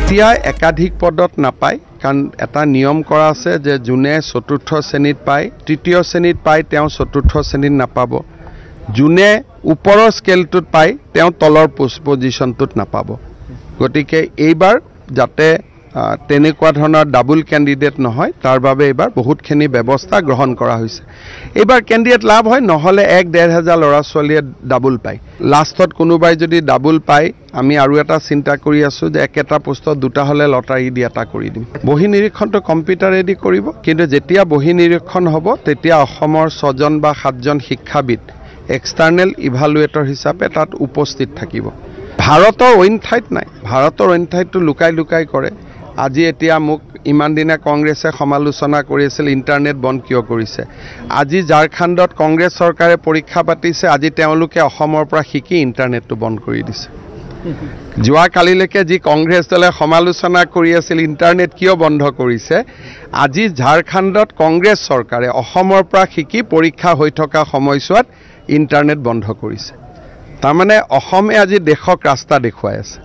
এতিয়া একাধিক পদত নাপায় কাৰণ এটা নিয়ম কৰা আছে যে যোনে চতুৰ্থ শ্ৰেণীত পায় তৃতীয় শ্ৰেণীত পায় তেওঁ চতুৰ্থ শ্ৰেণীত নাপাব যোনে ওপৰৰ স্কেলটোত পায় তেওঁ তলৰ পজিশনটোত নাপাব গতিকে এইবাৰ যাতে তেনেকুৱা ধৰণৰ ডাবল ক্যান্ডিডেট নহয় তাৰ বাবে এইবাৰ বহুতখিনি ব্যৱস্থা গ্ৰহণ কৰা হৈছে এইবাৰ ক্যান্ডিডেট লাভ হয় নহলে 1-1.5 ল'ৰা ছোৱালীয়ে ডাবল পায় লাষ্টত কোনোবাই যদি ডাবল পায় আমি আৰু এটা চিন্তা কৰি আছো যে একেটা পোষ্টত দুটা হলে লটাৰী দি এটা কৰি দিম বহি নিৰীক্ষণটো কম্পিউটাৰেদি কৰিব কিন্তু যেতিয়া বহি নিৰীক্ষণ হ'ব তেতিয়া অসমৰ 6 জন বা 7 জন শিক্ষাবিদ এক্সটাৰ্নেল ইভালুৱেটৰ হিচাপে তাত উপস্থিত থাকিব ভাৰতৰ অইন ঠাইত নাই ভাৰতৰ অইন ঠাইতো লুকাই কৰে আজি এতিয়া মোক ইমান দিনা কংগ্ৰেছে সমালোচনা কৰিছিল ইন্টাৰনেট বন্ধ কিয় কৰিছে আজি ঝাৰখণ্ডত কংগ্ৰেছ চৰকাৰে পৰীক্ষা পাতিছে আজি তেওঁলোকে অসমৰ পৰা শিকি ইন্টাৰনেটটো বন্ধ কৰি দিছে যোৱা কালিলৈকে যি কংগ্ৰেছ দলে সমালোচনা কৰি আছিল ইন্টাৰনেট কিয় বন্ধ কৰিছে আজি ঝাৰখণ্ডত কংগ্ৰেছ চৰকাৰে অসমৰ পৰা শিকি পৰীক্ষা হৈ থকা সময়ছোৱাত ইন্টাৰনেট বন্ধ কৰিছে তাৰমানে অসমে আজি দেশক ৰাস্তা দেখুৱাই আছে